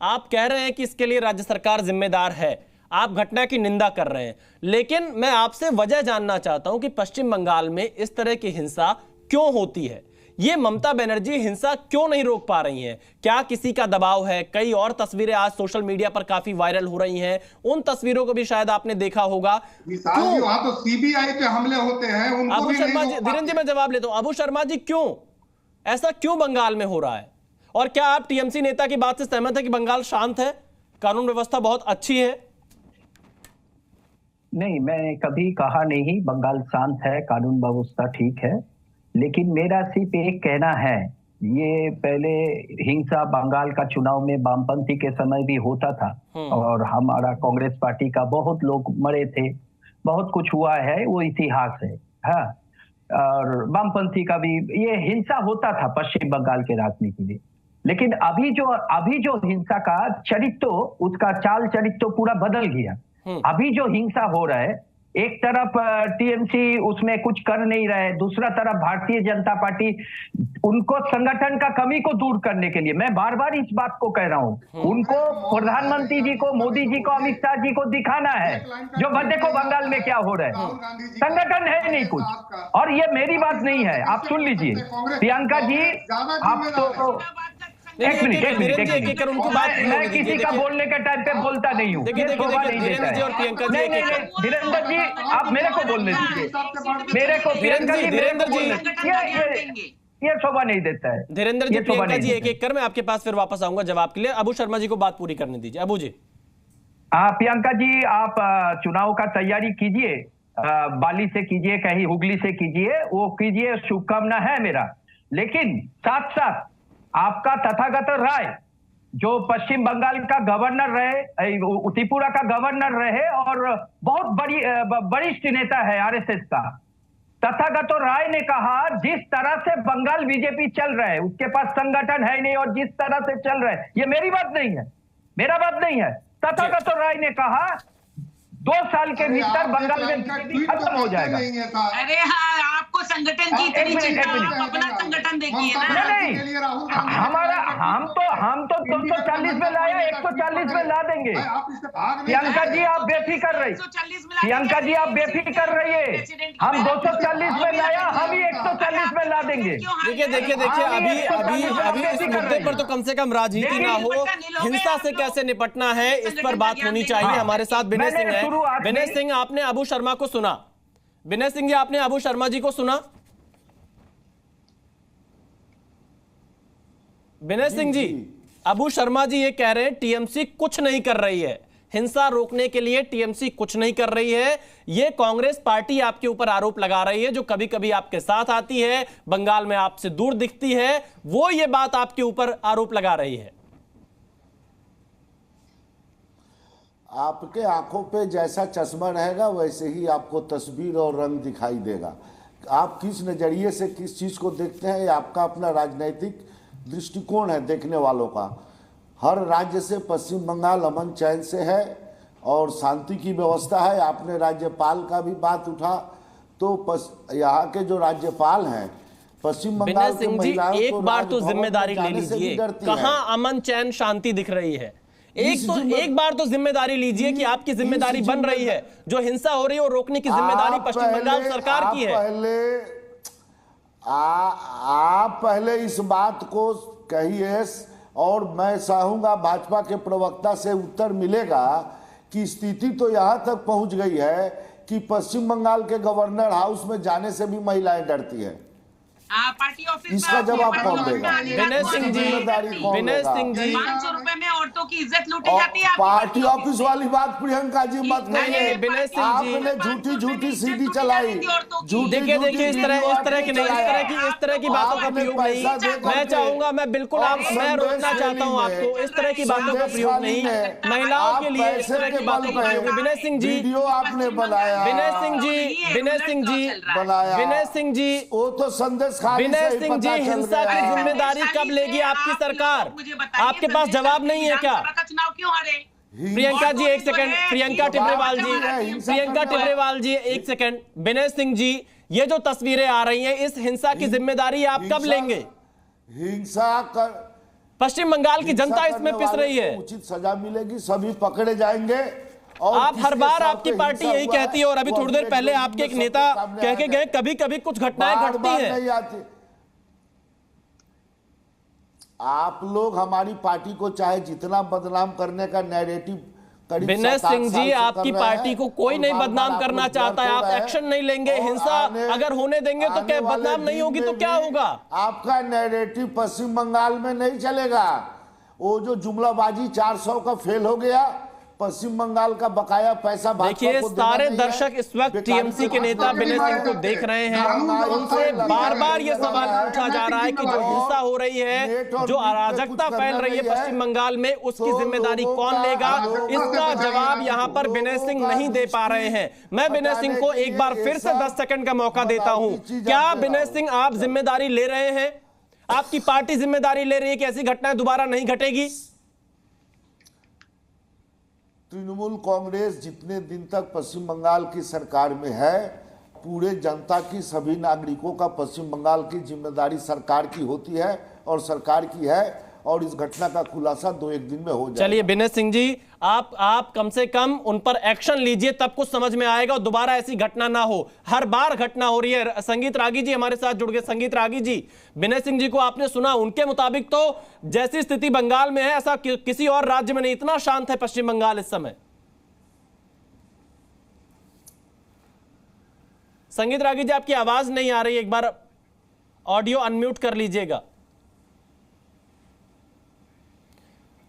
आप कह रहे हैं कि इसके लिए राज्य सरकार जिम्मेदार है, आप घटना की निंदा कर रहे हैं, लेकिन मैं आपसे वजह जानना चाहता हूं कि पश्चिम बंगाल में इस तरह की हिंसा क्यों होती है। ये ममता बनर्जी हिंसा क्यों नहीं रोक पा रही हैं? क्या किसी का दबाव है? कई और तस्वीरें आज सोशल मीडिया पर काफी वायरल हो रही हैं, उन तस्वीरों को भी शायद आपने देखा होगा। क्यों? वहां तो सीबीआई पे हमले होते हैं, उनको अबू शर्मा जी, धीरेन्द्र जी मैं जवाब लेता हूं। अबू शर्मा जी, क्यों ऐसा क्यों बंगाल में हो रहा है? और क्या आप टीएमसी नेता की बात से सहमत है कि बंगाल शांत है, कानून व्यवस्था बहुत अच्छी है? नहीं, मैंने कभी कहा नहीं बंगाल शांत है, कानून व्यवस्था ठीक है, लेकिन मेरा सिर्फ एक कहना है, ये पहले हिंसा बंगाल का चुनाव में वामपंथी के समय भी होता था और हमारा कांग्रेस पार्टी का बहुत लोग मरे थे, बहुत कुछ हुआ है, वो इतिहास है। हाँ, और वामपंथी का भी ये हिंसा होता था पश्चिम बंगाल के राजनीति में, लेकिन अभी जो हिंसा का चरित्र, उसका चाल चरित्र पूरा बदल गया। अभी जो हिंसा हो रहा है, एक तरफ टीएमसी उसमें कुछ कर नहीं रहे, दूसरा तरफ भारतीय जनता पार्टी उनको संगठन का कमी को दूर करने के लिए, मैं बार बार इस बात को कह रहा हूं, उनको प्रधानमंत्री जी को, मोदी जी को, अमित शाह जी को दिखाना है जो देखो बंगाल में क्या हो रहा है, संगठन है नहीं कुछ। और ये मेरी बात नहीं है, आप सुन लीजिए प्रियंका जी, आप तो एक मिनट, मैं किसी का बोलने के टाइम पे बोलता नहीं हूँ, धीरेन्द्र जी आप मेरे को बोलने दीजिए, मेरे को प्रियंका जी ये शोभा नहीं देता है। धीरेन्द्र जी, प्रियंका जी एक एक कर, मैं आपके पास फिर वापस आऊंगा जवाब के लिए। अबू शर्मा जी को बात पूरी करने दीजिए। अबू जी। प्रियंका जी, आप चुनाव का तैयारी कीजिए, बाली से कीजिए, कहीं हुगली से कीजिए, वो कीजिए, शुभकामना है मेरा। लेकिन साथ साथ आपका तथागत राय जो पश्चिम बंगाल का गवर्नर रहे, त्रिपुरा का गवर्नर रहे और बहुत वरिष्ठ नेता है आरएसएस का, तथागत राय ने कहा जिस तरह से बंगाल बीजेपी चल रहा है, उसके पास संगठन है नहीं और जिस तरह से चल रहा है, ये मेरी बात नहीं है, मेरा बात नहीं है, तथागत राय ने कहा 2 साल के भीतर बंगाल में खत्म हो जाएगा। अरे हाँ, आपको संगठन की इतनी चिंता, आप अपना संगठन देखिए ना। नहीं, हमारा हम तो 240 में लाया, 140 में ला देंगे। प्रियंका जी आप बेफिक्र रहिए, प्रियंका जी आप बेफिक्र रहिए, हम 240 में लाया, हम ही 140 में ला देंगे। देखिए अभी इस मुद्दे पर तो कम से कम राजनीति ना हो, हिंसा से कैसे निपटना है इस पर बात होनी चाहिए। हमारे साथ विनय सिंह है। विनय सिंह, आपने अबू शर्मा को सुना? विनय सिंह जी, आपने अबू शर्मा जी को सुना? विनय सिंह जी, अबू शर्मा जी ये कह रहे हैं टीएमसी कुछ नहीं कर रही है, हिंसा रोकने के लिए टीएमसी कुछ नहीं कर रही है। ये कांग्रेस पार्टी आपके ऊपर आरोप लगा रही है, जो कभी कभी आपके साथ आती है, बंगाल में आपसे दूर दिखती है, वो ये बात आपके ऊपर आरोप लगा रही है। आपके आंखों पे जैसा चश्मा रहेगा वैसे ही आपको तस्वीर और रंग दिखाई देगा। आप किस नज़रिए से किस चीज़ को देखते हैं, ये आपका अपना राजनीतिक दृष्टिकोण है देखने वालों का। हर राज्य से पश्चिम बंगाल अमन चैन से है और शांति की व्यवस्था है। आपने राज्यपाल का भी बात उठा, तो यहाँ के जो राज्यपाल हैं पश्चिम बंगाल के महिलाओं को एक बार तो जिम्मेदारी ले लीजिए, कहाँ अमन चैन शांति दिख रही है? एक बार तो जिम्मेदारी लीजिए कि आपकी जिम्मेदारी बन रही है, जो हिंसा हो रही है वो रोकने की जिम्मेदारी पश्चिम बंगाल सरकार की है। आप पहले इस बात को कहिए और मैं चाहूंगा भाजपा के प्रवक्ता से उत्तर मिलेगा कि स्थिति तो यहां तक पहुंच गई है कि पश्चिम बंगाल के गवर्नर हाउस में जाने से भी महिलाएं डरती हैं। पार्टी ऑफिस इसका जवाब कौन देगा? विनय सिंह जी, विनय सिंह जी, 500 रुपए में औरतों की इज्जत लूटी जाती है। पार्टी ऑफिस वाली बात प्रियंका जी मत कहिए। विनय सिंह जी, आपने झूठी सीडी चलाई। देखिए इस तरह की बातों का प्रयोग नहीं। मैं चाहूंगा, मैं बिल्कुल मैं रोकना चाहता हूँ आपको, इस तरह की बातों का प्रयोग नहीं, महिलाओं के लिए इस तरह की बातों का प्रयोग। विनय सिंह जी, वीडियो आपने बनाया, विनय सिंह जी, विनय सिंह जी बनाया, विनय सिंह जी, वो तो संदेश। विनय सिंह जी, हिंसा की जिम्मेदारी कब लेगी आपकी सरकार? आपके पास जवाब नहीं है क्या? चुनाव क्यों हारे? प्रियंका जी एक सेकंड, प्रियंका टिब्रेवाल जी एक सेकंड। विनय सिंह जी, ये जो तस्वीरें आ रही हैं, इस हिंसा की जिम्मेदारी आप कब लेंगे? पश्चिम बंगाल की जनता इसमें पिस रही है। उचित सजा मिलेगी, सभी पकड़े जाएंगे। और आप हर बार आपकी हिंसा पार्टी यही हुआ है, कहती है, और अभी वो थोड़ी देर अपने पहले जो आपके एक सबके नेता सामने कह के आया गए है। कभी कभी कुछ घटनाएं घटती बार हैं। नहीं आती। आप लोग हमारी पार्टी को चाहे जितना बदनाम करने का नैरेटिव विनय सिंह जी, आपकी पार्टी को कोई नहीं बदनाम करना चाहता है, आप एक्शन नहीं लेंगे, हिंसा अगर होने देंगे तो क्या बदनाम नहीं होगी तो क्या होगा? आपका नैरेटिव पश्चिम बंगाल में नहीं चलेगा। वो जो जुमलाबाजी 400 का फेल हो गया, पश्चिम बंगाल का बकाया पैसा देखिए, सारे दर्शक इस वक्त टीएमसी के नेता विनय सिंह को देख रहे हैं, उनसे बार बार ये सवाल पूछा जा रहा है कि जो हिंसा हो रही है, जो अराजकता फैल रही है पश्चिम बंगाल में, उसकी जिम्मेदारी कौन लेगा? इसका जवाब यहां पर विनय सिंह नहीं दे पा रहे हैं। मैं विनय सिंह को एक बार फिर से 10 सेकंड का मौका देता हूं। क्या विनय सिंह आप जिम्मेदारी ले रहे हैं? आपकी पार्टी जिम्मेदारी ले रही है कि ऐसी घटनाएं दोबारा नहीं घटेगी? तृणमूल कांग्रेस जितने दिन तक पश्चिम बंगाल की सरकार में है, पूरे जनता की, सभी नागरिकों का पश्चिम बंगाल की जिम्मेदारी सरकार की होती है और सरकार की है, और इस घटना का खुलासा 2-1 दिन में हो जाएगा। चलिए विनय सिंह जी, आप कम से कम उन पर एक्शन लीजिए, तब कुछ समझ में आएगा और दोबारा ऐसी घटना ना हो। हर बार घटना हो रही है। संगीत रागी जी हमारे साथ जुड़ गए। संगीत रागी जी, विनय सिंह जी को आपने सुना, उनके मुताबिक तो जैसी स्थिति बंगाल में है ऐसा किसी और राज्य में नहीं, इतना शांत है पश्चिम बंगाल इस समय। संगीत रागी जी, आपकी आवाज नहीं आ रही, एक बार ऑडियो अनम्यूट कर लीजिएगा।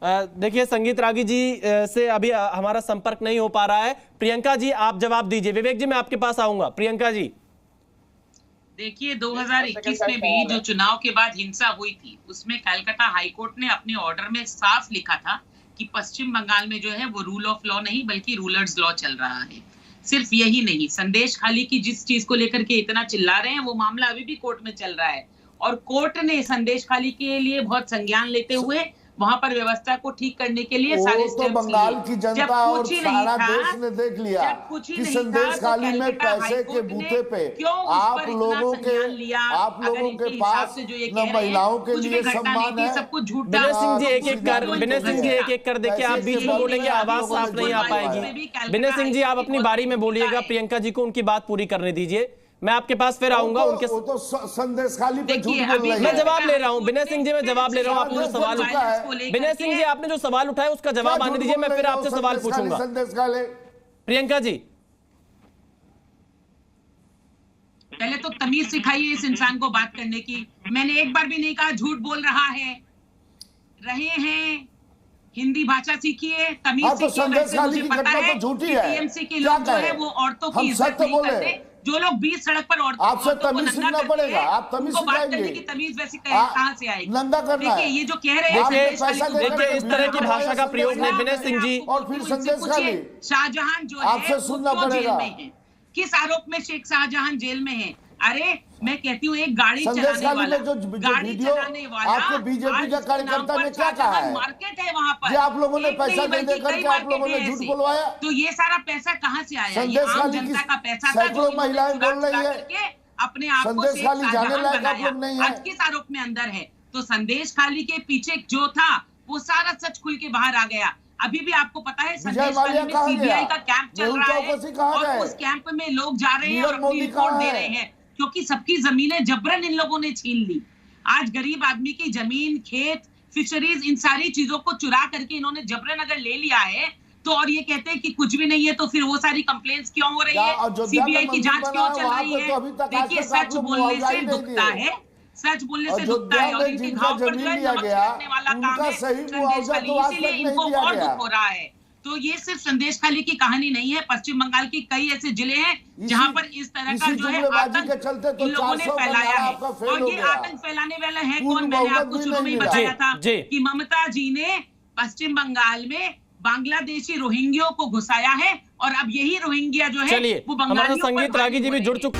देखिए, संगीत रागी जी से अभी हमारा संपर्क नहीं हो पा रहा है। प्रियंका जी, आप जवाब दीजिए। विवेक जी, मैं आपके पास आऊंगा। प्रियंका जी, देखिए 2021 में भी जो चुनाव के बाद हिंसा हुई थी, उसमें कलकत्ता हाईकोर्ट ने अपने ऑर्डर में साफ लिखा था कि पश्चिम बंगाल में जो है वो रूल ऑफ लॉ नहीं बल्कि रूलर्स लॉ चल रहा है। सिर्फ यही नहीं, संदेश खाली की जिस चीज को लेकर के इतना चिल्ला रहे हैं वो मामला अभी भी कोर्ट में चल रहा है, और कोर्ट ने संदेश खाली के लिए बहुत संज्ञान लेते हुए वहां पर व्यवस्था को ठीक करने के लिए सारे तो बंगाल की जनता और सारा देश ने देख लिया कि संदेश खाली में पैसे के बूते पे आप लोगों के पास न महिलाओं के लिए सम्मान है। विनय सिंह जी एक एक कर देखिए, आप बीच में बोलेंगे आवाज साफ नहीं आ पाएगी। विनय सिंह जी, आप अपनी बारी में बोलिएगा, प्रियंका जी को उनकी बात पूरी करने दीजिए। मैं आपके पास फिर आऊंगा। उनके तो संदेश खाली पे झूठ बोल रहे हैं। मैं जवाब ले रहा हूं विनय सिंह जी, मैं जवाब ले रहा हूं। आपने जो सवाल उठाया, विनय सिंह जी आपने जो सवाल उठाया उसका जवाब आने दीजिए, मैं फिर आपसे सवाल पूछूंगा। प्रियंका जी, पहले तो तमीज सिखाइए इस इंसान को बात करने की। मैंने एक बार भी नहीं कहा झूठ बोल रहा है, रहे हैं हिंदी भाषा सीखिए, तमीज सीखिए। मुझे पता है टीएमसी के लोग जो है वो औरतों की इज्जत नहीं करते। जो लोग बीच सड़क पर आपसे तमीज सीखना पड़ेगा, आप तमीज सिखाएंगे। तमीज वैसे कहां से आएगी? नंगा करना है। ये जो कह रहे हैं, देखिए इस तरह की भाषा का प्रयोग नहीं। विनय सिंह जी, और फिर संदेश खाली शाहजहां जो है आपसे सुनना पड़ेगा। किस आरोप में शेख शाहजहां जेल में है? अरे मैं कहती हूँ एक गाड़ी चलाने वाला आपके बीजेपी का कार्यकर्ता ने क्या कहा है? मार्केट है वहाँ पर, आप लोगों ने पैसा दे करके आप लोगों ने झूठ बोलवाया। तो ये सारा पैसा कहाँ से आया? संदेश खाली की का पैसा था सैकड़ों महिलाएं बोल रही है अपने आप को संदेश खाली जाने लायक आप लोग नहीं है। आज किस आरोप में अंदर है? तो संदेश खाली के पीछे जो था वो सारा सच खुल के बाहर आ गया। अभी भी आपको पता है संदेश खाली में सीबीआई का कैंप चल रहा है, और उस कैंप में लोग जा रहे हैं और अपनी रिपोर्ट दे रहे हैं, क्योंकि सबकी जमीनें जबरन इन लोगों ने छीन ली। आज गरीब आदमी की जमीन, खेत, फिशरीज, इन सारी चीजों को चुरा करके इन्होंने जबरन अगर ले लिया है, तो और ये कहते हैं कि कुछ भी नहीं है, तो फिर वो सारी कंप्लेंट्स क्यों हो रही है? सीबीआई की जांच क्यों चल रही है? देखिए सच बोलने से दुखता है, सच बोलने से दुखता है, और इनके घाव पर जो है नमक छिड़कने वाला काम है संदेश खाली, इसीलिए इनको और दुख हो रहा है। तो ये सिर्फ संदेश खाली की कहानी नहीं है, पश्चिम बंगाल की कई ऐसे जिले हैं जहां पर इस तरह का जो है आतंक इन लोगों ने फैलाया है। और ये आतंक फैलाने वाले हैं कौन? मैंने आपको शुरू में ही बताया था कि ममता जी ने पश्चिम बंगाल में बांग्लादेशी रोहिंग्यों को घुसाया है, और अब यही रोहिंग्या जो है वो बंगालियों पर संगीत रागी जी भी जुड़ चुके।